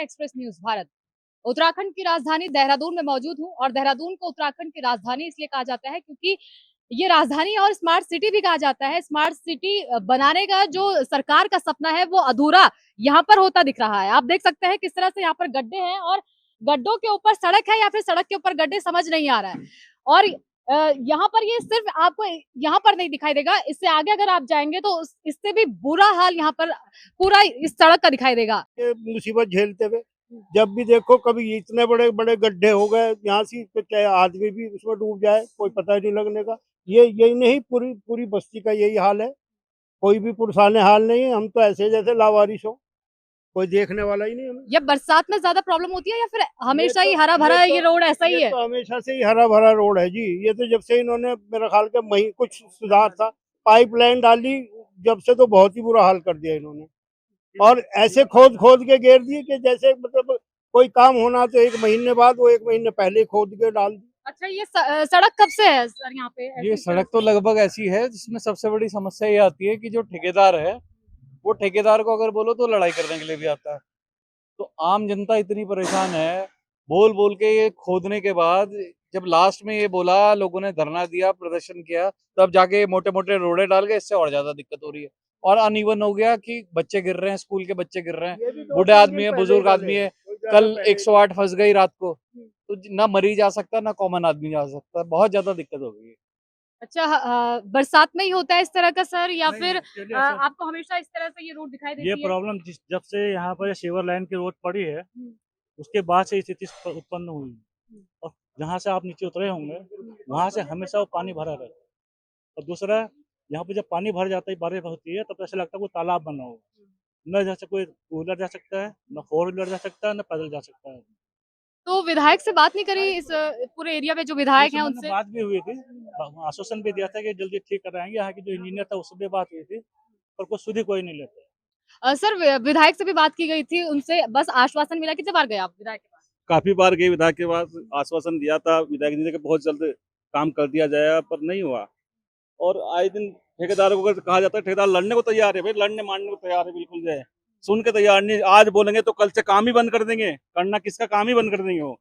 Express news Bharat. Uttarakhand की राजधानी देहरादून में मौजूद हूं और देहरादून को उत्तराखंड की राजधानी इसलिए कहा जाता है क्योंकि ये राजधानी और स्मार्ट सिटी भी कहा जाता है। स्मार्ट सिटी बनाने का जो सरकार का सपना है वो अधूरा यहाँ पर होता दिख रहा है। आप देख सकते हैं किस तरह से यहाँ पर गड्ढे हैं और गड्ढों के ऊपर सड़क है या फिर सड़क के ऊपर गड्ढे, समझ नहीं आ रहा है। और यहाँ पर ये सिर्फ आपको यहाँ पर नहीं दिखाई देगा, इससे आगे अगर आप जाएंगे तो इससे भी बुरा हाल यहाँ पर पूरा इस सड़क का दिखाई देगा। ये मुसीबत झेलते हुए जब भी देखो कभी इतने बड़े बड़े गड्ढे हो गए, यहाँ से चाहे आदमी भी उसमें डूब जाए कोई पता ही नहीं लगने का। ये यही नहीं, पूरी पूरी बस्ती का यही हाल है। कोई भी पुरसाने हाल नहीं है। हम तो ऐसे जैसे लावारिस हो, कोई देखने वाला ही नहीं हमें। ये बरसात में ज्यादा प्रॉब्लम होती है या फिर हमेशा ही हरा भरा है ये रोड ऐसा ही है? तो हमेशा से ही हरा भरा रोड है जी। ये तो जब से इन्होंने मेरा ख्याल के मही कुछ सुधार था, पाइपलाइन डाली, जब से तो बहुत ही बुरा हाल कर दिया इन्होंने। और ऐसे खोद खोद के घेर दिए कि जैसे मतलब कोई काम होना तो 1 महीने बाद, वो 1 महीने पहले खोद के डाल दी। अच्छा, ये सड़क कब से है सर यहाँ पे? ये सड़क तो लगभग ऐसी है जिसमें सबसे बड़ी समस्या ये आती है कि जो ठेकेदार है वो ठेकेदार को अगर बोलो तो लड़ाई करने के लिए भी आता है। तो आम जनता इतनी परेशान है, बोल बोल के ये खोदने के बाद जब लास्ट में ये बोला, लोगों ने धरना दिया, प्रदर्शन किया, तब जाके मोटे मोटे रोड़े डाल गए। इससे और ज्यादा दिक्कत हो रही है और अनइवन हो गया कि बच्चे गिर रहे हैं, स्कूल के बच्चे गिर रहे हैं, बूढ़े आदमी है, बुजुर्ग आदमी है। कल 108 फंस गई रात को, तो ना मरीज जा सकता ना कॉमन आदमी जा सकता। बहुत ज्यादा दिक्कत हो गई है। अच्छा, बरसात में ही होता है इस तरह का सर या फिर आपको हमेशा इस तरह से ये रोड दिखाई देती ये है? प्रॉब्लम जब से यहाँ पर सीवर लाइन की रोड पड़ी है उसके बाद से स्थिति उत्पन्न हुई है। और जहाँ से आप नीचे उतरे होंगे वहाँ से हमेशा वो पानी भरा रहता है। और दूसरा, यहाँ पे जब पानी भर जाता है, बारिश होती है, तब ऐसा लगता है कोई तालाब बना हो। न जैसे कोई टू व्हीलर जा सकता है, न 4 व्हीलर जा सकता है, न पैदल जा सकता है। तो विधायक से बात नहीं करी इस पूरे एरिया में जो विधायक हैं उनसे? बात भी हुई थी, आश्वासन भी दिया था कि जल्दी ठीक कराएंगे। यहाँ की जो इंजीनियर था उससे भी बात हुई थी, पर कुछ सुधी कोई नहीं लेते। सर विधायक से भी बात की गई थी, उनसे बस आश्वासन मिला। कितने बार गए आप विधायक के पास? काफी बार गए विधायक के पास, आश्वासन दिया था विधायक जी ने कि बहुत जल्द काम कर दिया जाएगा, पर नहीं हुआ। और आए दिन ठेकेदारों को कहा जाता है, ठेकेदार लड़ने को तैयार है, भाई लड़ने मारने को तैयार है, बिल्कुल जो है सुन के तैयार नहीं। आज बोलेंगे तो कल से काम ही बंद कर देंगे, करना किसका काम ही बंद कर देंगे वो।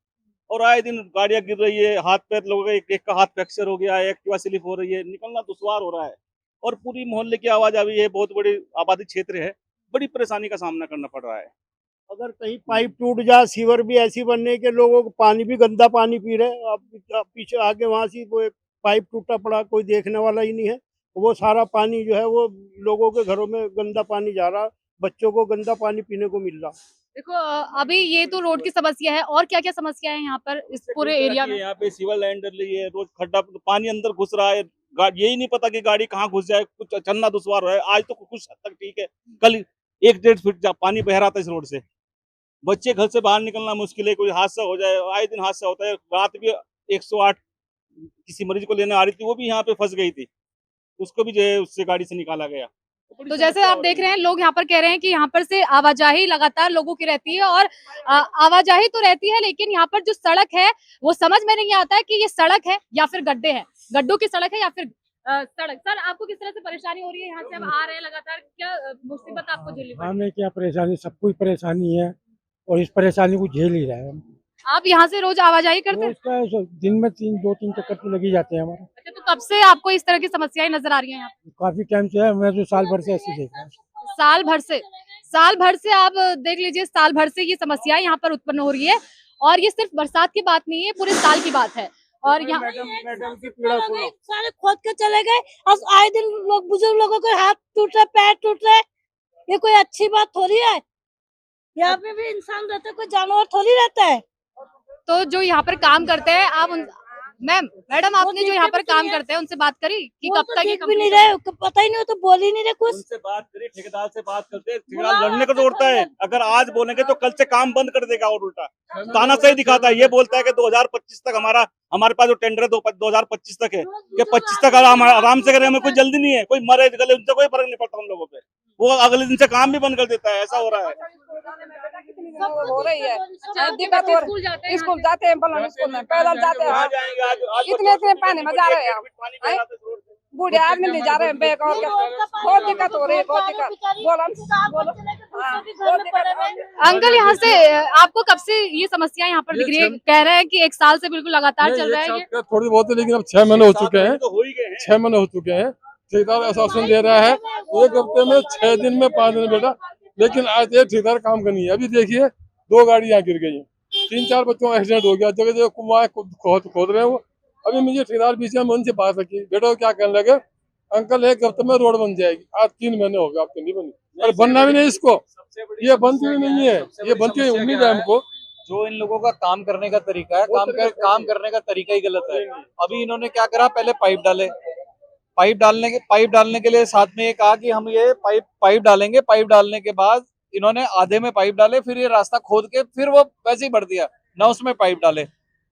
और आए दिन गाड़ियां गिर रही है, हाथ पैर लोगों का एक का हाथ फ्रैक्चर हो गया है, एक्टिवा स्लिप हो रही है, निकलना दुश्वार हो रहा है। और पूरी मोहल्ले की आवाज आ रही है, बहुत बड़ी आबादी क्षेत्र है, बड़ी परेशानी का सामना करना पड़ रहा है। अगर कहीं पाइप टूट जाए, सीवर भी ऐसी बनने के लोगों को पानी भी गंदा पानी पी रहे। अब पीछे आगे वहां से वो एक पाइप टूटा पड़ा, कोई देखने वाला ही नहीं है। वो सारा पानी जो है वो लोगों के घरों में गंदा पानी जा रहा, बच्चों को गंदा पानी पीने को मिल रहा। देखो अभी ये तो रोड की समस्या है, और क्या क्या समस्या है यहाँ पर इस पूरे एरिया में? यहाँ पे सीवर लाइन डल रही है, रोज खड्डा, पानी अंदर घुस रहा है, यही नहीं पता कि गाड़ी कहाँ घुस जाए, कुछ चलना दुश्वार हो रहा है। आज तो कुछ हद तक ठीक है, कल 1-1.5 फीट पानी बह रहा था इस रोड से। बच्चे घर से बाहर निकलना मुश्किल है, कोई हादसा हो जाए, आए दिन हादसा होता है। रात भी 108 किसी मरीज को लेने आ रही थी, वो भी यहाँ पे फंस गई थी, उसको भी जो है उससे गाड़ी से निकाला गया। तो जैसे आप देख रहे हैं, लोग यहाँ पर कह रहे हैं कि यहाँ पर से आवाजाही लगातार लोगों की रहती है और आवाजाही तो रहती है, लेकिन यहाँ पर जो सड़क है वो समझ में नहीं आता है कि ये सड़क है या फिर गड्ढे हैं, गड्ढों की सड़क है या फिर सड़क। सर आपको किस तरह से परेशानी हो रही है? यहाँ से अब आ रहे हैं लगातार, क्या मुसीबत आपको झेलनी पड़ रही है? हमें क्या परेशानी, सबको परेशानी है और इस परेशानी को झेल ही रहे हैं। आप यहाँ से रोज आवाजाही करते हैं? उसका दिन में 2-3 चक्कर तो लगी जाते हैं हमारे। अच्छा, तो कब से आपको इस तरह की समस्याएं नजर आ रही हैं यहाँ पे? काफी टाइम से है, मैं तो साल भर से ऐसे देख रहा हूँ। साल भर से आप देख लीजिए, साल भर से ये समस्याएं यहाँ पर उत्पन्न हो रही है। और ये सिर्फ बरसात की बात नहीं है, पूरे साल की बात है। और यहाँ मैडम की पीड़ा सुनो। सारे खोद के चले गए और आए दिन लोग, बुजुर्ग लोगों के हाथ टूट रहे, पैर टूट रहे। ये कोई अच्छी बात थोड़ी है। यहाँ पे भी इंसान रहते, कोई जानवर थोड़ी रहता है। तो जो यहाँ पर काम करते हैं, आप मैडम आपने जो यहाँ पर काम करते हैं उनसे बात करी कि कब तक ये भी नहीं रहे, पता ही नहीं, तो बोल ही नहीं रहे कुछ। उनसे बात करी, ठेकेदार से बात करते हैं, ठेकेदार लड़ने को दौड़ता है। अगर आज बोलेंगे तो कल से काम बंद कर देगा, और उल्टा तानाशाही दिखाता है। ये बोलता है कि 2025 तक हमारे पास जो टेंडर है 2025 तक है, कि 25 तक आराम से करें, हमें कोई जल्दी नहीं है। कोई मरे गले उनसे कोई फर्क नहीं पड़ता हम लोगों पे। वो अगले दिन से काम भी बंद कर देता है, ऐसा हो रहा है। हो रही है, दिक्कत हो रही है। स्कूल जाते हैं, बलन स्कूल में पैदल जाते हैं, इतने पानी में जा रहे हैं, बूढ़े आदमी ले जा रहे हैं बैग और बहुत दिक्कत हो रही है, बहुत दिक्कत। बोलो अंकल यहाँ से आपको कब से ये समस्या यहाँ पर दिख रही है? कह रहे हैं कि 1 साल से बिल्कुल लगातार चल रहा है ये। थोड़ी बहुत है, लेकिन अब 6 महीने हो चुके हैं। 6 महीने हो चुके हैं। ठेकेदार आश्वासन दे रहा है 1 हफ्ते में, 6 दिन में, 5 दिन बेटा, लेकिन आज ये ठेकेदार काम का नहीं है। अभी देखिए 2 गाड़ी यहाँ गिर गई, 3-4 बच्चों का एक्सीडेंट हो गया, जगह जगह कुआं खोद रहे हैं वो। अभी मुझे ठेकेदार बीच में उनसे बात रखी, बेटा क्या कहने लगे, अंकल 1 हफ्ते में रोड बन जाएगी। आज 3 महीने हो गए, अब तो नहीं बनी, और बनना भी नहीं इसको, ये बनती भी नहीं है, ये बनती हुई उम्मीद है हमको। जो इन लोगों का काम करने का तरीका है, काम करने का तरीका ही गलत है। अभी इन्होंने क्या करा, पहले पाइप डालने के लिए साथ में ये कहा कि हम ये पाइप डालेंगे। पाइप डालने के बाद इन्होंने आधे में पाइप डाले, फिर ये रास्ता खोद के फिर वो वैसे ही भर दिया, ना उसमें पाइप डाले।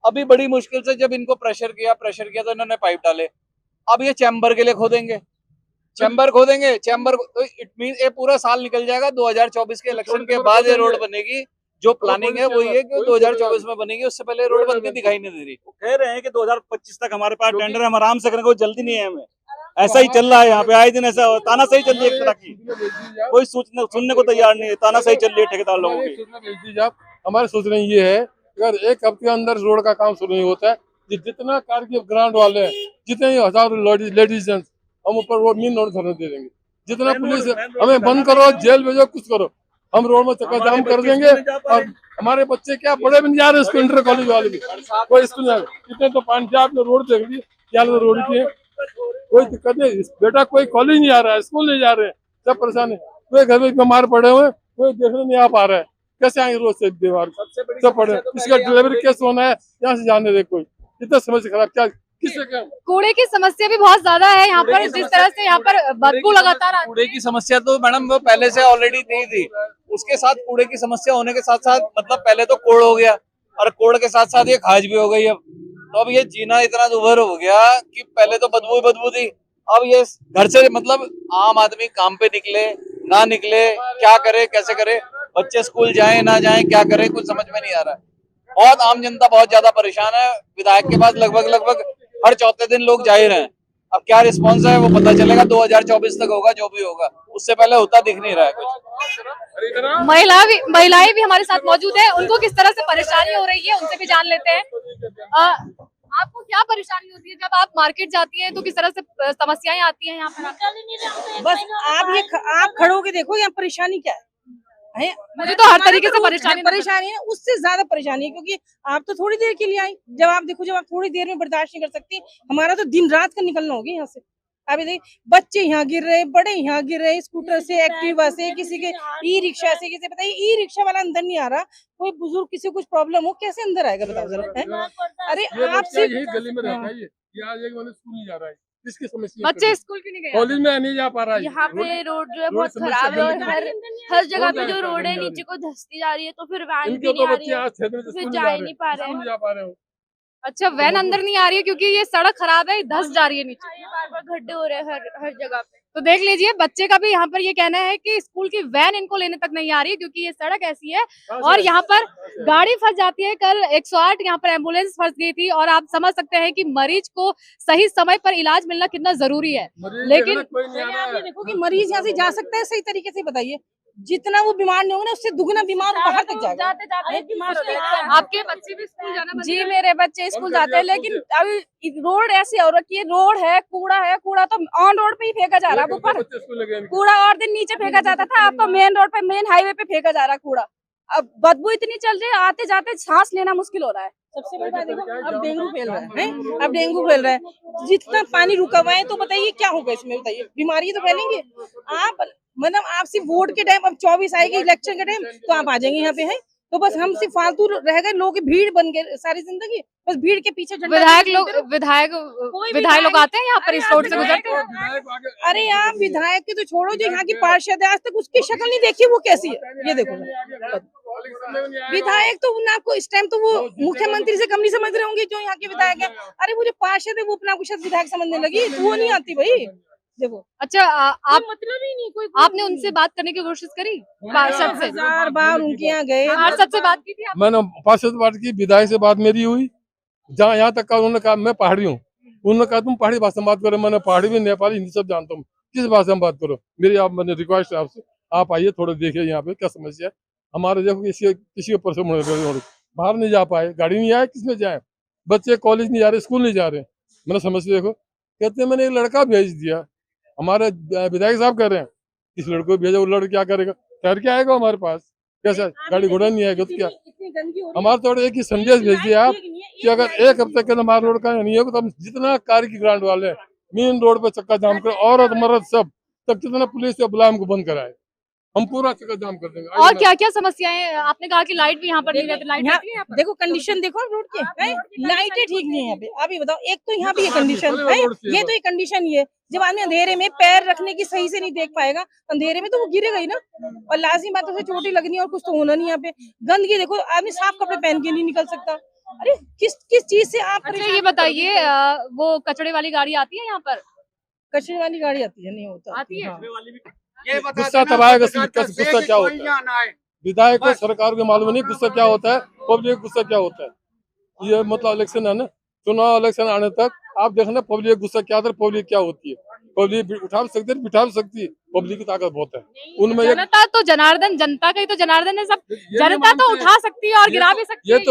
अभी बड़ी मुश्किल से जब इनको प्रेशर किया तो इन्होंने पाइप डाले। अब ये चैम्बर के लिए खोदेंगे, तो इट मीन ये पूरा साल निकल जाएगा। 2024 के इलेक्शन के बाद ये रोड बनेगी। जो प्लानिंग है वो ये कि 2024 में बनेगी, उससे पहले रोड बनती दिखाई नहीं दे रही। वो कह रहे हैं कि 2025 तक हमारे पास टेंडर है, हम आराम से करेंगे, कोई जल्दी नहीं है हमें। ऐसा ही चल रहा है यहाँ पे, आए दिन ऐसा तानाशाही चल रही है एक तरह की, कोई सुनने को तैयार नहीं है। तानाशाही चल रही है ठेकेदार लोगों की। हमारे सोचना ये है, अगर 1 हफ्ते के अंदर रोड का काम शुरू नहीं होता है, जितना कार के ग्रांड वाले हैं, जितने हजारों लेडीज हम ऊपर रोड में रोड धरने दे देंगे। जितना पुलिस हमें बंद करो, जेल भेजो, कुछ करो, हम रोड में चक्का जाम कर देंगे। और हमारे बच्चे क्या बड़े भी नहीं जा रहे स्कूल, इंटर कॉलेज वाले भी कोई स्कूल नहीं। कितने तो पंजाब में रोड देख ली, क्या रोड की है, कोई दिक्कत नहीं। बेटा कोई कॉलेज नहीं आ रहा है, स्कूल नहीं जा रहे हैं, सब परेशान है। कोई घर में बीमार पड़े हुए, कोई देखने नहीं आ पा रहा है, कैसे आएंगे रोज से दीवार सब पड़े। इसका डिलीवरी केस होना है, यहाँ से जाने दे कोई, इतना समझ खराब क्या किससे क्या। कूड़े की समस्या भी बहुत ज्यादा है यहाँ पर, जिस तरह से यहाँ पर बदबू लगातार आती है। कूड़े की समस्या तो मैडम वो पहले से ऑलरेडी थी। उसके साथ कूड़े की समस्या होने के साथ साथ मतलब पहले तो कोड़ हो गया, और कोड़ के साथ साथ ये खाज भी हो गई। अब ये जीना इतना दुभर हो गया कि पहले तो बदबू थी, अब ये घर से मतलब आम आदमी काम पे निकले ना निकले, क्या करे कैसे करे, बच्चे स्कूल जाए ना जाए, क्या करे कुछ समझ में नहीं आ रहा है। बहुत आम जनता बहुत ज्यादा परेशान है। विधायक के पास लगभग हर चौथे दिन लोग जा ही रहे हैं। अब क्या रिस्पॉन्स है वो पता चलेगा 2024 तक होगा, जो भी होगा, उससे पहले होता दिख नहीं रहा है कुछ। महिलाएं भी हमारे साथ मौजूद है, उनको किस तरह से परेशानी हो रही है उनसे भी जान लेते हैं। आपको क्या परेशानी होती है जब आप मार्केट जाती हैं, तो किस तरह से समस्याएं आती हैं यहाँ पर? बस आप खड़े होके देखो यहाँ परेशानी क्या है। मुझे तो हर तरीके से परेशानी है, उससे ज्यादा परेशानी है, क्योंकि आप तो थोड़ी देर के लिए आई। जब आप थोड़ी देर में बर्दाश्त नहीं कर सकती, हमारा तो दिन रात का निकलना होगा यहाँ से। अभी देख बच्चे यहाँ गिर रहे, बड़े यहाँ गिर रहे, स्कूटर से, एक्टिवा से, किसी के ई रिक्शा से, किसी बताइए ई रिक्शा वाला अंदर नहीं आ रहा। कोई बुजुर्ग किसी कुछ प्रॉब्लम हो कैसे अंदर आएगा बताओ जरा। अरे आपसे गली में रहता है, स्कूल नहीं जा रहा है, इसकी समस्या। बच्चे स्कूल क्यों नहीं गए? कॉलेज में नहीं जा पा रहा है। यहाँ पे रोड जो है बहुत खराब है, और हर जगह पे जो रोड है नीचे को धंसती जा रही है, तो फिर वैन भी नहीं आ रही है, फिर जा ही नहीं पा रहे हैं। अच्छा, वैन अंदर नहीं आ रही है क्योंकि ये सड़क खराब है, धंस जा रही है नीचे। बार बार गड्ढे हो रहे हैं हर जगह पे। तो देख लीजिए, बच्चे का भी यहाँ पर ये कहना है कि स्कूल की वैन इनको लेने तक नहीं आ रही है क्योंकि ये सड़क ऐसी है और यहाँ पर गाड़ी फंस जाती है। कल 108 यहाँ पर एम्बुलेंस फंस गई थी और आप समझ सकते हैं कि मरीज को सही समय पर इलाज मिलना कितना जरूरी है। लेकिन आप ये देखो कि मरीज यहाँ से जा सकता है सही तरीके से, बताइए जितना वो बीमार नहीं होगा ना उससे दुगना बीमार बाहर तक जाएगा। जाते बीमार होते हैं। आपके बच्चे भी स्कूल जाना? जी मेरे बच्चे स्कूल जाते हैं, लेकिन अभी रोड ऐसी हो रखी है, रोड है, कूड़ा तो ऑन रोड पे ही फेंका जा रहा है। ऊपर कूड़ा और दिन नीचे फेंका जाता था, अब तो मेन रोड पे, मेन हाईवे पे फेंका जा रहा है कूड़ा। अब बदबू इतनी चल रही है, आते जाते सांस लेना मुश्किल हो रहा है। सबसे बड़ी बात देखो, अब डेंगू फैल रहा है, अब डेंगू फैल रहा है। जितना पानी रुका हुआ है तो बताइए क्या होगा इसमें, बताइए बीमारी तो फैलेंगे। आप मतलब आप सिर्फ वोट के टाइम, अब 24 आएगी इलेक्शन के टाइम, तो आप आ जाएंगे यहाँ पे है, तो बस हम सिर्फ फालतू रह गए, लोगों की भीड़ बन गए सारी जिंदगी, बस भीड़ के पीछे विधायक लोग आते हैं यहाँ पर, इस रोड से गुजरते हैं। अरे आप विधायक की तो छोड़ो, जो यहाँ की पार्षद है आज तक उसकी शक्ल नहीं देखी, वो कैसी है ये देखो। विधायक तो ना को इस टाइम तो वो मुख्यमंत्री से कम नहीं समझ रहे होंगे जो यहाँ के विधायक है। अरे वो जो पार्षद है वो अपना कुछ विधायक समझने लगी, तो वो नहीं आती भाई देखो। अच्छा, आप मतलब ही नहीं कोई, आपने उनसे बात करने की कोशिश करी? पार्षद से 1000 बार उनके यहाँ गए, पार्षद से बात की थी? मैंने पार्षद से बात की, विधायक से बात मेरी हुई, जहाँ यहाँ तक का उन्होंने कहा मैं पहाड़ी हूँ, उन्होंने कहा तुम पहाड़ी भाषा में बात करो। मैंने पहाड़ी में, नेपाली, हिंदी सब जानता हूँ, किस भाषा में बात करो। मेरी आप मैंने रिक्वेस्ट है आपसे, आप आइए थोड़ा देखिए यहाँ पे क्या समस्या है। हमारे देखो किसी को परसों बाहर नहीं जा पाए, गाड़ी नहीं आए, किसमें जाए, बच्चे कॉलेज नहीं जा रहे, स्कूल नहीं जा रहे। मैंने समस्या देखो, कहते हैं मैंने एक लड़का भेज दिया, हमारे विधायक साहब कह रहे हैं इस लड़के को भेजा, वो लड़का क्या करेगा, ठहर के आएगा हमारे पास, कैसा गाड़ी घोड़ा नहीं आएगा तो क्या। हमारे तो एक ही संदेश भेज दिया आप कि अगर एक हफ्ते के अंदर हमारे रोड का नहीं होगा तो हम जितना कार की ग्रांट वाले मेन रोड पे चक्का जाम कर, औरत मर्द सब तब जितना पुलिस से बुला हमको बंद कराए, हम पूरा चक्का जाम कर देंगे। और क्या क्या समस्याएं, आपने कहा कि लाइट भी यहाँ पर नहीं रहती, लाइट रहती है यहाँ पर? देखो कंडीशन देखो रोड के, लाइटें ठीक नहीं है यहाँ पे। अभी बताओ, एक तो यहाँ पे ये कंडीशन है, ये तो ये कंडीशन ये, जब आदमी अंधेरे में पैर रखने की सही से नहीं देख पाएगा, अंधेरे में तो वो गिरेगा ही ना, और लाजिमी बात है चोटी लगनी और कुछ तो होना नहीं। यहाँ पे गंदगी देखो, आदमी साफ कपड़े पहन के नहीं निकल सकता। अरे किस चीज से आप अच्छा ये बताइए, वो कचड़े वाली गाड़ी आती है यहाँ पर? कचरे वाली गाड़ी आती है? नहीं होता, आती है। गुस्सा तब आएगा, गुस्सा क्या होता है विधायक को, सरकार को मालूम नहीं गुस्सा क्या होता है, पब्लिक गुस्सा क्या होता है। ये मतलब इलेक्शन है ना, चुनाव इलेक्शन आने तक आप देखना पब्लिक गुस्सा क्या था, पब्लिक क्या होती है। पब्लिक उठा भी सकती है, बिठा भी सकती है, पब्लिक की ताकत बहुत है उनमें। जनता तो जनार्दन, जनता का ही तो जनार्दन है सब, जनता तो उठा सकती है और गिरा भी सकती है। ये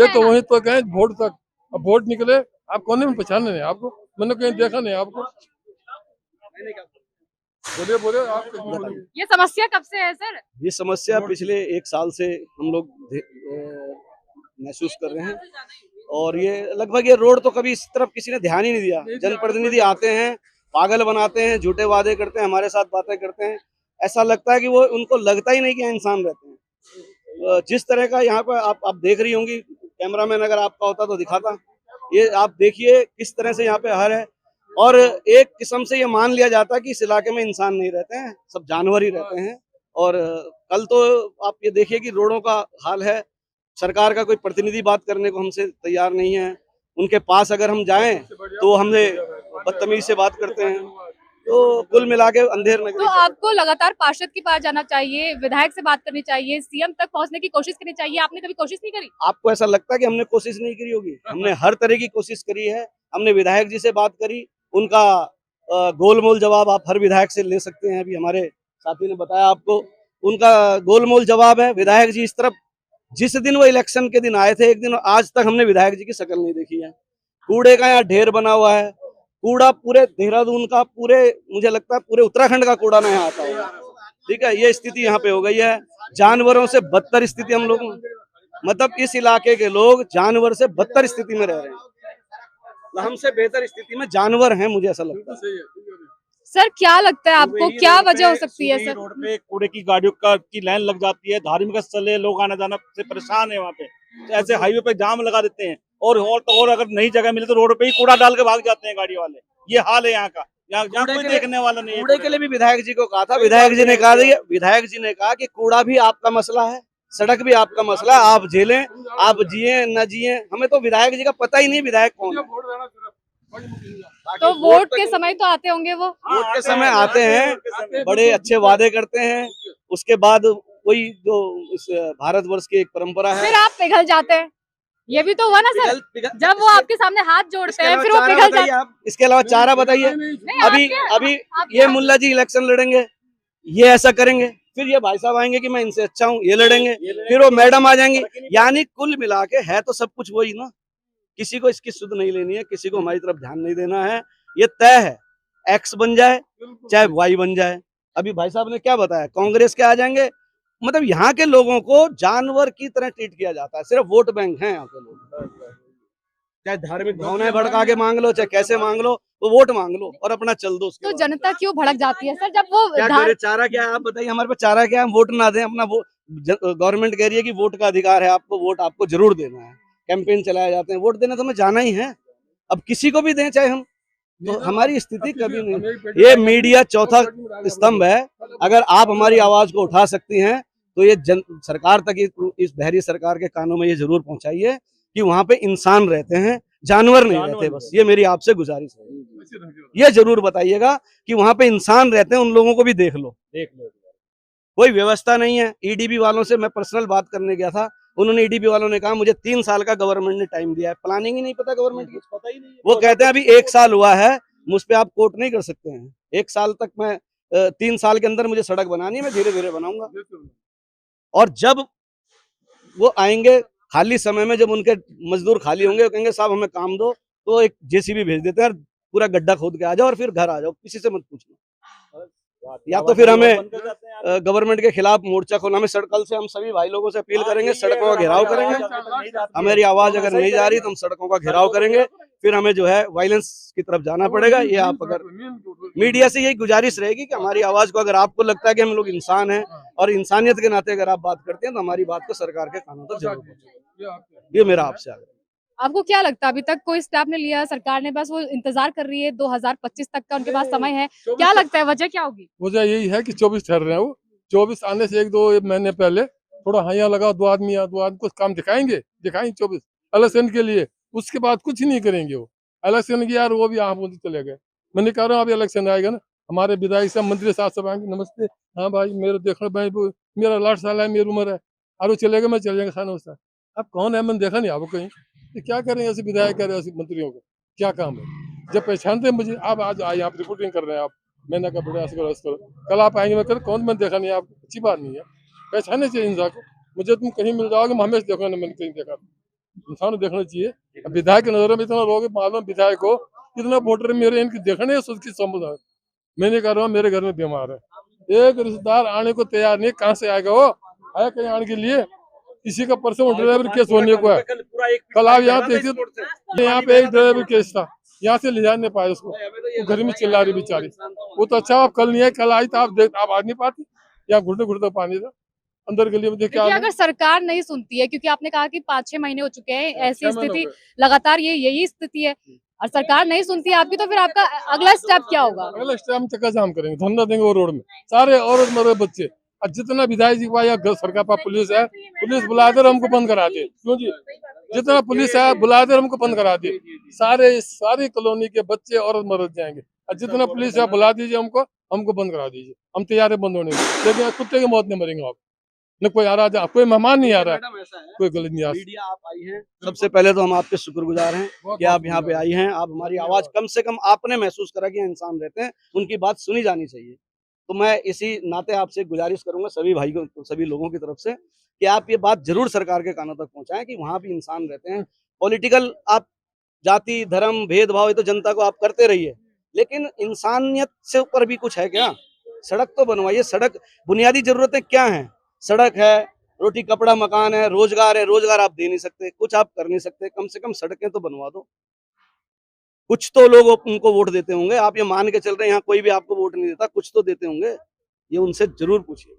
तो वही तो कहें वोट तक, अब वोट निकले आप कोने में पहचान नहीं आपको, मैंने कहीं देखा नहीं आपको। बोले आप ये समस्या कब से है सर? ये समस्या पिछले 1 साल से हम लोग महसूस कर रहे हैं, और ये लगभग ये रोड तो कभी इस तरफ किसी ने ध्यान ही नहीं दिया। जनप्रतिनिधि आते हैं, पागल बनाते हैं, झूठे वादे करते हैं, हमारे साथ बातें करते हैं, ऐसा लगता है कि वो उनको लगता ही नहीं कि इंसान रहते हैं। जिस तरह का यहाँ पर आप देख रही होंगी, कैमरामैन अगर आपका होता तो दिखाता, ये आप देखिए किस तरह से यहाँ पे हर है, और एक किस्म से ये मान लिया जाता है कि इस इलाके में इंसान नहीं रहते हैं, सब जानवर ही रहते हैं। और कल तो आप ये देखिए कि रोडों का हाल है, सरकार का कोई प्रतिनिधि बात करने को हमसे तैयार नहीं है, उनके पास अगर हम जाएं तो हमने बदतमीजी से बात करते हैं। तो कुल मिला के अंधेर नगरी। तो आपको लगातार पार्षद के पास जाना चाहिए, विधायक से बात करनी चाहिए, सीएम तक पहुंचने की कोशिश करनी चाहिए, आपने कभी कोशिश नहीं करी? आपको ऐसा लगता है कि हमने कोशिश नहीं करी होगी? हमने हर तरह की कोशिश करी है। हमने विधायक जी से बात करी, उनका गोलमोल जवाब आप हर विधायक से ले सकते हैं। अभी हमारे साथी ने बताया आपको, उनका गोलमोल जवाब है। विधायक जी इस तरफ जिस दिन वो इलेक्शन के दिन आए थे एक दिन, आज तक हमने विधायक जी की शक्ल नहीं देखी है। कूड़े का यहाँ ढेर बना हुआ है, कूड़ा पूरे देहरादून का, पूरे मुझे लगता है पूरे उत्तराखंड का कूड़ा नहीं आता है। ठीक है, ये स्थिति यहाँ पे हो गई है। जानवरों से बदतर स्थिति हम लोग, मतलब इस इलाके के लोग जानवर से बदतर स्थिति में रह रहे हैं, हमसे बेहतर स्थिति में जानवर हैं, मुझे ऐसा लगता है। सर क्या लगता है आपको, क्या वजह हो सकती है सर? रोड पे कूड़े की गाड़ियों की लाइन लग जाती है, धार्मिक स्थल है, लोग आना जाना से परेशान है वहाँ पे, ऐसे हाईवे पे जाम लगा देते हैं, और अगर नई जगह मिले तो रोड पे ही कूड़ा डाल के भाग जाते हैं गाड़ी वाले। ये हाल है यहाँ का, यहाँ कोई देखने वाला नहीं है। कूड़े के लिए भी विधायक जी को कहा था, विधायक जी ने कहा कि कूड़ा भी आपका मसला है, सड़क भी आपका मसला है, आप झेलें, आप जिए न जिए। हमें तो विधायक जी का पता ही नहीं विधायक कौन है। तो वोट के समय तो आते होंगे, वो वोट के समय आते हैं, बड़े अच्छे वादे करते हैं, उसके बाद वही जो इस भारतवर्ष की एक परंपरा है, फिर आप पिघल जाते हैं। ये भी तो हुआ ना सर, जब वो आपके सामने हाथ जोड़ते हैं फिर वो पिघल जाते हैं। इसके अलावा चारा बताइए। अभी ये मुल्ला जी इलेक्शन लड़ेंगे, ये ऐसा करेंगे, फिर ये भाई साहब आएंगे कि मैं इनसे अच्छा हूँ, ये लड़ेंगे, फिर वो मैडम आ जाएंगी। यानी कुल मिला के है तो सब कुछ वही ना। किसी को इसकी सुध नहीं लेनी है, किसी को हमारी तरफ ध्यान नहीं देना है। ये तय है, एक्स बन जाए चाहे वाई बन जाए। अभी भाई साहब ने क्या बताया, कांग्रेस के आ जाएंगे। मतलब यहाँ के लोगों को जानवर की तरह ट्रीट किया जाता है, सिर्फ वोट बैंक है यहाँ के लोग। चाहे धार्मिक भावनाएं भड़का के मांग लो, चाहे कैसे मांग लो, तो वोट मांग लो और अपना चल दो। तो जनता क्यों भड़क जाती है सर जब वो क्या करे? चारा क्या है आप बताइए, हमारे पास चारा क्या है? हम वोट ना दें अपना, गवर्नमेंट कह रही है कि वोट का अधिकार है आपको, वोट आपको जरूर देना है, कैंपेन चलाए जाते हैं, वोट देना तो हमें जाना ही है। अब किसी को भी दें चाहे हम, तो हमारी स्थिति कभी नहीं। ये मीडिया चौथा स्तंभ है, अगर आप हमारी आवाज को उठा सकती हैं तो ये सरकार तक, इस बहरी सरकार के कानों में ये जरूर पहुंचाइए कि वहां पे इंसान रहते हैं, जानवर नहीं रहते। बस ये मेरी आपसे गुजारिश है, ये जरूर बताइएगा कि वहां पे इंसान रहते हैं, उन लोगों को भी देख लो। कोई व्यवस्था नहीं है। ईडीबी वालों से मैं पर्सनल बात करने गया था, उन्होंने ईडीबी वालों ने कहा मुझे 3 साल का गवर्नमेंट ने टाइम दिया है, प्लानिंग ही नहीं पता गवर्नमेंट की, पता ही नहीं। वो कहते हैं अभी 1 साल हुआ है, मुझ पे आप कोर्ट नहीं कर सकते हैं, 1 साल तक मैं 3 साल के अंदर मुझे सड़क बनानी है, मैं धीरे धीरे बनाऊंगा। और जब वो आएंगे खाली समय में, जब उनके मजदूर खाली होंगे, वो कहेंगे साहब हमें काम दो, तो एक जेसीबी भेज देते हैं, पूरा गड्ढा खोद के आ जाओ और फिर घर आ जाओ, किसी से मत पूछना। या तो फिर हमें गवर्नमेंट के खिलाफ मोर्चा खोलना, हमें कल से हम सभी भाई लोगों से अपील करेंगे, सड़कों का घेराव करेंगे। हमारी आवाज अगर नहीं जा रही तो हम सड़कों का घेराव करेंगे, फिर हमें जो है वायलेंस की तरफ जाना पड़ेगा। ये आप अगर मीडिया से यही गुजारिश रहेगी कि हमारी आवाज को, अगर आपको लगता है कि हम लोग इंसान हैं और इंसानियत के नाते अगर आप बात करते हैं, तो हमारी बात को सरकार के कानों तक जरूर पहुंचाएं। ये मेरा आपसे आग्रह। आपको क्या लगता है अभी तक कोई स्टेप नहीं लिया सरकार ने, बस वो इंतजार कर रही है, 2025 तक का उनके पास समय है, क्या लगता है वजह क्या होगी? वजह यही है कि 24 ठहर रहे हैं वो, 24 आने से 1-2 महीने पहले थोड़ा हाइया लगा, 2 आदमी कुछ काम दिखाएंगे 24 इलेक्शन के लिए, उसके बाद कुछ ही नहीं करेंगे वो। इलेक्शन की यार वो भी यहाँ चले गए। मैंने कह रहा हूँ अभी इलेक्शन आएगा ना, हमारे विधायक साहब मंत्री साहब सब आएंगे, नमस्ते हाँ भाई मेरे देखो भाई मेरा 60 साल है, मेरी उम्र है, और चले गए, मैं चले जाएंगे खाना उसका। अब कौन है, मैंने देखा नहीं आपको कहीं, तो क्या करेंगे ऐसे विधायक कह रहे हैं, ऐसे मंत्रियों को क्या काम है? जब पहचानते हैं मुझे, आप आज आए आप रिपोर्टिंग कर रहे हैं, आप मैंने कहा बेटा ऐसा करो, कल आप आएंगे, मैं कर कौन, मैंने देखा नहीं, आप अच्छी बात नहीं है, पहचानने चाहिए इंसान को। मुझे तुम कहीं मिल जाओगे, मैं हमेशा देखो, मैंने कहीं देखा, इंसान को देखना चाहिए। विधायक की नजर में इतना लोग मालूम विधायक को कितना वोटर मेरे इनकी देखने उसकी समझ। मैंने कह रहा हूँ मेरे घर में बीमार है, एक रिश्तेदार आने को तैयार नहीं, कहाँ से आएगा वो, आया कहीं आने के लिए? किसी का परसों ड्राइवर केस होने को है, कल आप यहाँ देखिए, यहाँ पे एक ड्राइवर केस था, यहाँ से ले जा नहीं पाए उसको, वो घर में चिल्ला रही बेचारी। वो तो अच्छा आप कल नहीं है, कल आई तो आप आ नहीं पाती, यहाँ घुटने घुटने पानी था अंदर गली में। देखिए अगर सरकार नहीं सुनती है, क्योंकि आपने कहा कि 5-6 महीने हो चुके हैं, ऐसी स्थिति लगातार यही स्थिति है, और सरकार नहीं सुनती है आपकी, तो फिर आपका अगला स्टेप क्या होगा? अगला स्टेप हम चक्का जाम करेंगे, धरना देंगे वो रोड में, सारे औरत मर्द बच्चे, और जितना विधायक जी का या सरकार पर पुलिस है, पुलिस बुलाकर हमको बंद करा दे, क्यों जी, जितना पुलिस है बुलाकर हमको बंद करा दे, सारी कॉलोनी के बच्चे औरत मर्द जाएंगे, और जितना पुलिस है बुला दीजिए, हमको बंद करा दीजिए, हम तैयार है बंद होने को, लेकिन कुत्ते की मौत नहीं मरेंगे आप, न कोई आ रहा है, कोई मेहमान नहीं आ रहा है, कोई गलत नहीं आ रहा। मीडिया आप आई हैं, सबसे पहले तो हम आपके शुक्रगुजार हैं कि आप यहाँ पे आई हैं, आप हमारी आवाज कम से कम आपने महसूस करा कि इंसान रहते हैं, उनकी बात सुनी जानी चाहिए। तो मैं इसी नाते आपसे गुजारिश करूंगा सभी भाइयों, सभी लोगों की तरफ से, कि आप ये बात जरूर सरकार के कानों तक पहुंचाएं कि वहाँ भी इंसान रहते हैं। पॉलिटिकल आप जाति धर्म भेदभाव ये तो जनता को आप करते रहिए, लेकिन इंसानियत से ऊपर भी कुछ है क्या? सड़क तो बनवाइए। सड़क बुनियादी जरूरतें क्या हैं? सड़क है, रोटी कपड़ा मकान है, रोजगार है। रोजगार आप दे नहीं सकते, कुछ आप कर नहीं सकते, कम से कम सड़कें तो बनवा दो। कुछ तो लोग उनको वोट देते होंगे, आप ये मान के चल रहे हैं यहाँ कोई भी आपको वोट नहीं देता, कुछ तो देते होंगे, ये उनसे जरूर पूछिए।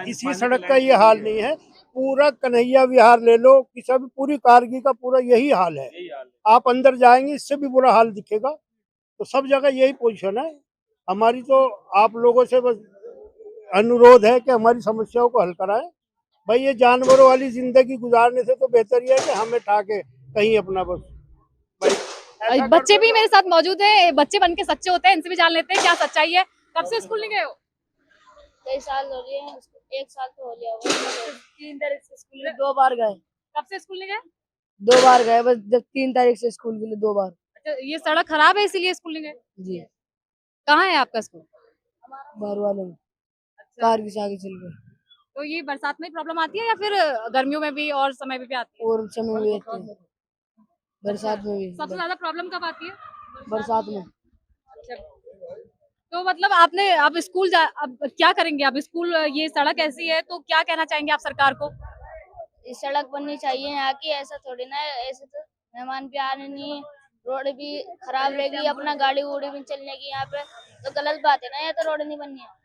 इसी सड़क का ये हाल नहीं है, पूरा कन्हैया विहार ले लो, कि सब पूरी कारगी का पूरा यही हाल है। आप अंदर जाएंगे इससे भी बुरा हाल दिखेगा, तो सब जगह यही पोजीशन है हमारी। तो आप लोगों से बस अनुरोध है कि हमारी समस्याओं को हल कराएं। भाई ये जानवरों वाली जिंदगी गुजारने से तो बेहतर ये है कि हमें ठाके कहीं अपना बस। बच्चे भी मेरे साथ मौजूद हैं, बच्चे बन के सच्चे होते हैं, इनसे भी जान लेते हैं क्या सच्चाई है। कब से स्कूल नहीं गए हो? कई साल हो रहे हैं, 1 साल तो हो गया। 3 तारीख से स्कूल में 2 बार गए। कब से स्कूल नहीं गए? 2 बार गए बस, जब 3 तारीख से स्कूल के लिए 2 बार। अच्छा, ये सड़क खराब है इसीलिए स्कूल नहीं गए? जी। कहाँ है आपका स्कूल? बारवाले में। कार की आगे चल गए। तो ये बरसात में प्रॉब्लम आती है या फिर गर्मियों में भी और समय में भी आती है? और समय में आती है, बरसात में भी। सबसे ज्यादा प्रॉब्लम कब आती है? बरसात में। तो मतलब आप स्कूल अब क्या करेंगे? आप स्कूल, ये सड़क ऐसी है तो क्या कहना चाहेंगे आप सरकार को? ये सड़क बननी चाहिए यहाँ की, ऐसा थोड़ी ना है, ऐसे तो मेहमान भी आने नहीं, रोड भी खराब रहेगी, अपना गाड़ी उड़ी भी चलने की यहाँ पे, तो गलत बात है ना, ये तो रोड नहीं बननी है।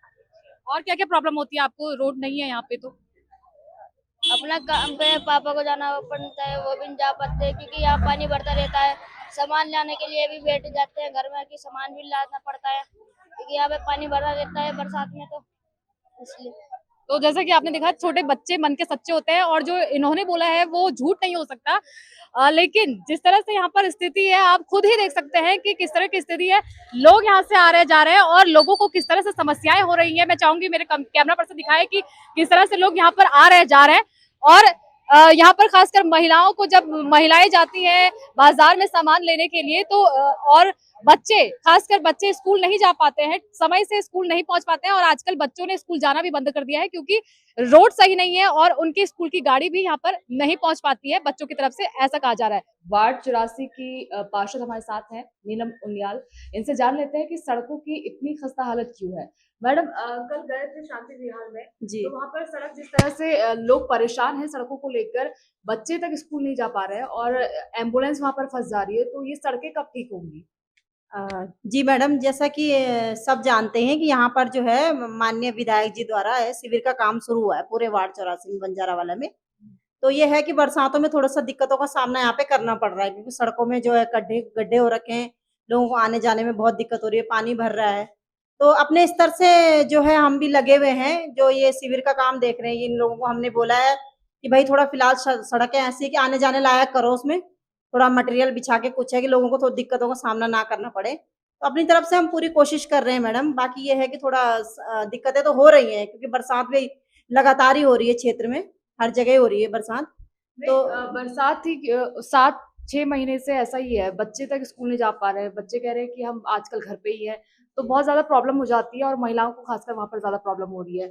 और क्या क्या प्रॉब्लम होती है आपको? रोड नहीं है यहाँ पे तो अपना काम पे पापा को जाना पड़ता है, वो भी नहीं जा पाते क्योंकि यहाँ पानी भरता रहता है। सामान लाने के लिए भी बैठ जाते हैं घर में कि सामान भी लाना पड़ता है क्योंकि यहाँ पे पानी भरा रहता है बरसात में, तो इसलिए। तो जैसा कि आपने देखा, छोटे बच्चे मन के सच्चे होते हैं, और जो इन्होंने बोला है वो झूठ नहीं हो सकता। लेकिन जिस तरह से यहाँ पर स्थिति है, आप खुद ही देख सकते हैं कि किस तरह की स्थिति है। लोग यहाँ से आ रहे जा रहे हैं और लोगों को किस तरह से समस्याएं हो रही हैं। मैं चाहूंगी मेरे कैमरा पर्सन दिखाए कि किस तरह से लोग यहाँ पर आ रहे जा रहे हैं। और यहाँ पर खासकर महिलाओं को, जब महिलाएं जाती हैं बाजार में सामान लेने के लिए, तो और बच्चे, खासकर बच्चे स्कूल नहीं जा पाते हैं, समय से स्कूल नहीं पहुंच पाते हैं और आजकल बच्चों ने स्कूल जाना भी बंद कर दिया है क्योंकि रोड सही नहीं है और उनकी स्कूल की गाड़ी भी यहाँ पर नहीं पहुंच पाती है बच्चों की तरफ से, ऐसा कहा जा रहा है। वार्ड 84 की पार्षद हमारे साथ हैं, नीलम उनियाल। इनसे जान लेते हैं कि सड़कों की इतनी खस्ता हालत क्यों है। मैडम, कल गए थे शांति विहार में जी। तो वहाँ पर सड़क जिस तरह से लोग परेशान हैं सड़कों को लेकर, बच्चे तक स्कूल नहीं जा पा रहे हैं और एम्बुलेंस वहाँ पर फंस जा रही है, तो ये सड़कें कब ठीक होंगी? जी मैडम, जैसा कि सब जानते हैं कि यहाँ पर जो है माननीय विधायक जी द्वारा शिविर का काम शुरू हुआ है पूरे वार्ड 84 में, बंजारावाला में। तो ये है कि बरसातों में थोड़ा सा दिक्कतों का सामना यहाँ पे करना पड़ रहा है क्योंकि सड़कों में जो है गड्ढे हो रखे हैं, लोगों को आने जाने में बहुत दिक्कत हो रही है, पानी भर रहा है। तो अपने स्तर से जो है हम भी लगे हुए हैं, जो ये शिविर का काम देख रहे हैं, इन लोगों को हमने बोला है कि भाई थोड़ा फिलहाल सड़कें ऐसी है कि आने जाने लायक करो, उसमें थोड़ा मटेरियल बिछा के कुछ है कि लोगों को थोड़ी दिक्कतों का सामना ना करना पड़े। तो अपनी तरफ से हम पूरी कोशिश कर रहे हैं मैडम। बाकी ये है कि थोड़ा दिक्कतें तो हो रही हैं क्योंकि बरसात भी लगातार ही हो रही है, क्षेत्र में हर जगह हो रही है बरसात। तो बरसात ही 7-6 महीने से ऐसा ही है, बच्चे तक स्कूल नहीं जा पा रहे हैं, बच्चे कह रहे हैं कि हम आजकल घर पे ही है, तो बहुत ज्यादा प्रॉब्लम हो जाती है और महिलाओं को खासकर वहां पर ज्यादा प्रॉब्लम हो रही है।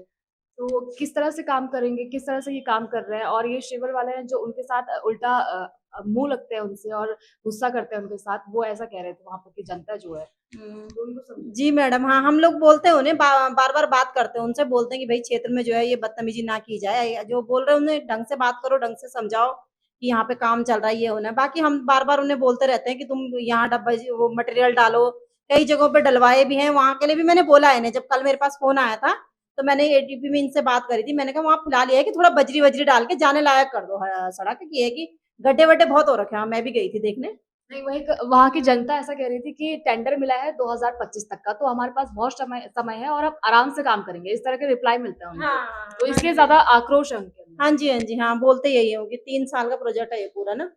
तो किस तरह से काम करेंगे, किस तरह से ये काम कर रहे हैं? और ये शिविर वाले हैं जो उनके साथ उल्टा मुंह लगते हैं उनसे और गुस्सा करते हैं उनके साथ, वो ऐसा कह रहे थे वहां पर की जनता जो है। तो उनको जी मैडम, हाँ हम लोग बोलते हैं उन्हें, बार बार बात करते हैं उनसे, बोलते हैं कि भाई क्षेत्र में जो है ये बदतमीजी ना की जाए, जो बोल रहे हैं उन्हें ढंग से बात करो, ढंग से समझाओ कि यहाँ पे काम चल रहा है, ये होना है। बाकी हम बार बार उन्हें बोलते रहते हैं कि तुम यहाँ डब्बा वो मटेरियल डालो, कई जगहों पे डलवाए भी हैं, वहां के लिए भी मैंने बोला है इन्हें। जब कल मेरे पास फोन आया था तो मैंने एडीपी में इनसे बात करी थी, मैंने कहा वहाँ फिलहाल ये है कि थोड़ा बजरी वजरी डाल के जाने लायक कर दो सड़क, की है कि गड्ढे वड्ढे बहुत हो रखे हैं। मैं भी गई थी देखने। नहीं, वही वहाँ की जनता ऐसा कह रही थी कि टेंडर मिला है 2025 तक का, तो हमारे पास बहुत समय है और अब आराम से काम करेंगे, इस तरह के रिप्लाई मिलते हैं उनको। हाँ, तो इसलिए ज्यादा आक्रोश है उनके अंदर। हाँ जी, हाँ जी, हाँ बोलते यही है कि 3 साल का प्रोजेक्ट है ये पूरा ना,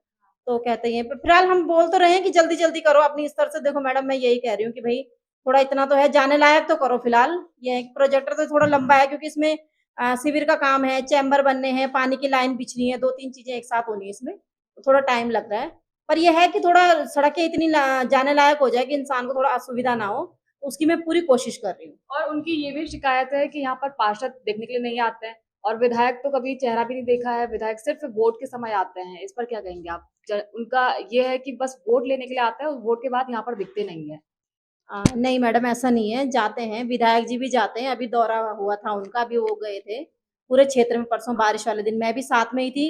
तो कहते हैं। फिलहाल हम बोल तो रहे हैं कि जल्दी जल्दी करो अपनी स्तर से। देखो मैडम, मैं यही कह रही हूँ कि भाई थोड़ा इतना तो है, जाने लायक तो करो फिलहाल। ये प्रोजेक्टर तो थोड़ा लंबा है क्योंकि इसमें शिविर का काम है, चैम्बर बनने हैं, पानी की लाइन बिछनी है, 2-3 चीजें एक साथ होनी है इसमें, तो थोड़ा टाइम लग रहा है। पर यह है कि थोड़ा सड़कें इतनी जाने लायक हो जाए कि इंसान को थोड़ा असुविधा ना हो, तो उसकी मैं पूरी कोशिश कर रही हूँ। और उनकी ये भी शिकायत है कि यहाँ पर पार्षद देखने के लिए नहीं आते हैं और विधायक तो कभी चेहरा भी नहीं देखा है, विधायक सिर्फ वोट के समय आते हैं। इस पर क्या कहेंगे आप? उनका ये है कि बस वोट लेने के लिए आते हैं और वोट के बाद यहाँ पर दिखते नहीं है। नहीं मैडम, ऐसा नहीं है, जाते हैं, विधायक जी भी जाते हैं। अभी दौरा हुआ था उनका भी, वो गए थे पूरे क्षेत्र में परसों बारिश वाले दिन, मैं भी साथ में ही थी।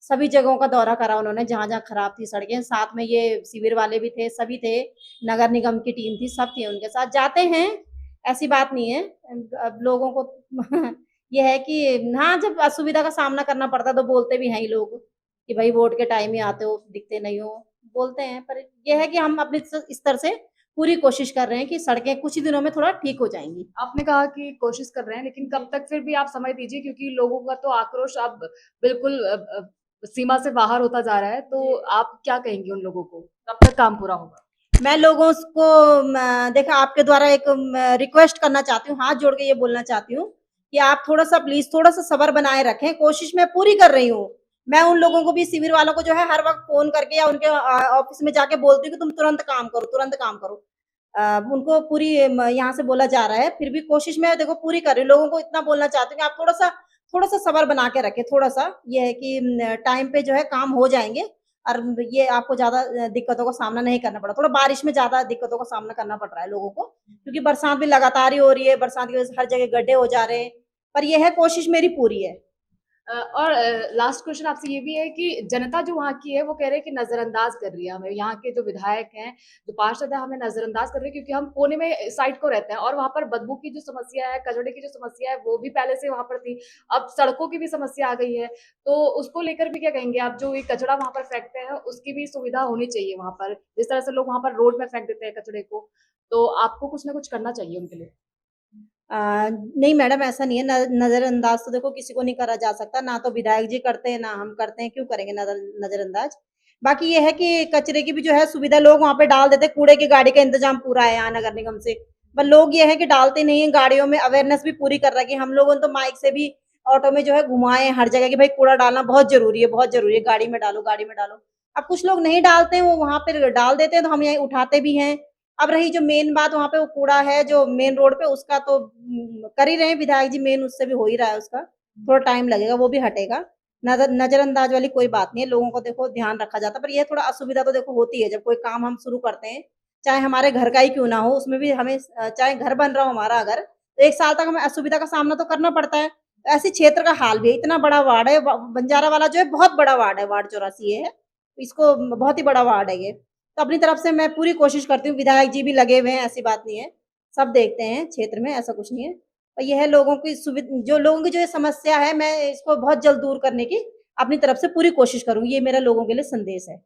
सभी जगहों का दौरा करा उन्होंने, जहाँ जहाँ खराब थी सड़कें, साथ में ये शिविर वाले भी थे, सभी थे, नगर निगम की टीम थी, सब थे उनके साथ। जाते हैं, ऐसी बात नहीं है। अब लोगों को ये है कि हाँ, जब असुविधा का सामना करना पड़ता है तो बोलते भी हैं ही लोग कि भाई वोट के टाइम ही आते हो, दिखते नहीं हो, बोलते हैं। पर यह है कि हम अपने स्तर से पूरी कोशिश कर रहे हैं कि सड़कें कुछ ही दिनों में थोड़ा ठीक हो जाएंगी। आपने कहा कि कोशिश कर रहे हैं, लेकिन कब तक? फिर भी आप समय दीजिए क्योंकि लोगों का तो आक्रोश अब बिल्कुल सीमा से बाहर होता जा रहा है। तो आप क्या कहेंगे उन लोगों को, कब तक काम पूरा होगा? मैं लोगों को देखा आपके द्वारा एक रिक्वेस्ट करना चाहती हूँ, हाथ जोड़ के ये बोलना चाहती हूँ कि आप थोड़ा सा प्लीज थोड़ा सा सब्र बनाए रखें। कोशिश मैं पूरी कर रही हूँ। मैं उन लोगों को भी, शिविर वालों को जो है हर वक्त फोन करके या उनके ऑफिस में जाके बोलती हूँ कि तुम तुरंत काम करो, तुरंत काम करो। उनको पूरी यहाँ से बोला जा रहा है, फिर भी कोशिश मैं देखो पूरी कर रही हूँ। लोगों को इतना बोलना चाहती हूँ कि आप थोड़ा सा सब्र बना के रखें। थोड़ा सा ये है कि टाइम पे जो है काम हो जाएंगे और ये आपको ज्यादा दिक्कतों का सामना नहीं करना पड़ा। थोड़ा बारिश में ज्यादा दिक्कतों का सामना करना पड़ रहा है लोगों को क्योंकि बरसात भी लगातार ही हो रही है, बरसात की वजह से हर जगह गड्ढे हो जा रहे हैं। पर यह है, कोशिश मेरी पूरी है। और लास्ट क्वेश्चन आपसे ये भी है कि जनता जो वहाँ की है वो कह रहे हैं कि नजरअंदाज कर रही है हमें, यहाँ के जो विधायक हैं, जो पार्षद है, हमें नजरअंदाज कर रहे हैं क्योंकि हम कोने में साइड को रहते हैं और वहाँ पर बदबू की जो समस्या है, कचड़े की जो समस्या है, वो भी पहले से वहाँ पर थी, अब सड़कों की भी समस्या आ गई है। तो उसको लेकर भी क्या कहेंगे आप? जो ये कचड़ा वहाँ पर फेंकते हैं उसकी भी सुविधा होनी चाहिए वहाँ पर, जिस तरह से लोग वहाँ पर रोड में फेंक देते हैं कचड़े को, तो आपको कुछ ना कुछ करना चाहिए उनके लिए। नहीं मैडम, ऐसा नहीं है। नजरअंदाज तो देखो किसी को नहीं करा जा सकता, ना तो विधायक जी करते हैं, ना हम करते हैं, क्यों करेंगे नजरअंदाज। बाकी ये है कि कचरे की भी जो है सुविधा लोग वहाँ पे डाल देते, कूड़े की गाड़ी का इंतजाम पूरा है यहाँ नगर निगम से, पर लोग ये है कि डालते नहीं है। गाड़ियों में अवेयरनेस भी पूरी कर रहा है कि हम लोगों ने तो माइक से भी ऑटो में जो है घुमाए हर जगह कि भाई कूड़ा डालना बहुत जरूरी है, बहुत जरूरी है, गाड़ी में डालो, गाड़ी में डालो। अब कुछ लोग नहीं डालते हैं, वो वहां पे डाल देते हैं, तो हम यही उठाते भी हैं। अब रही जो मेन बात, वहाँ पे वो कूड़ा है जो मेन रोड पे, उसका तो कर ही रहे हैं विधायक जी, मेन उससे भी हो ही रहा है, उसका थोड़ा टाइम लगेगा, वो भी हटेगा। नजरअंदाज वाली कोई बात नहीं है, लोगों को देखो ध्यान रखा जाता है, पर ये थोड़ा असुविधा तो देखो होती है जब कोई काम हम शुरू करते हैं, चाहे हमारे घर का ही क्यों ना हो, उसमें भी हमें चाहे घर बन रहा हो हमारा अगर, तो 1 साल तक हमें असुविधा का सामना तो करना पड़ता है। ऐसे क्षेत्र का हाल भी है, इतना बड़ा वार्ड है, बंजारा वाला जो है बहुत बड़ा वार्ड है, वार्ड 84 है, इसको बहुत ही बड़ा वार्ड है ये। तो अपनी तरफ से मैं पूरी कोशिश करती हूँ, विधायक जी भी लगे हुए हैं, ऐसी बात नहीं है, सब देखते हैं क्षेत्र में, ऐसा कुछ नहीं है। और यह है लोगों की जो लोगों की जो ये समस्या है, मैं इसको बहुत जल्द दूर करने की अपनी तरफ से पूरी कोशिश करूँगी, ये मेरा लोगों के लिए संदेश है।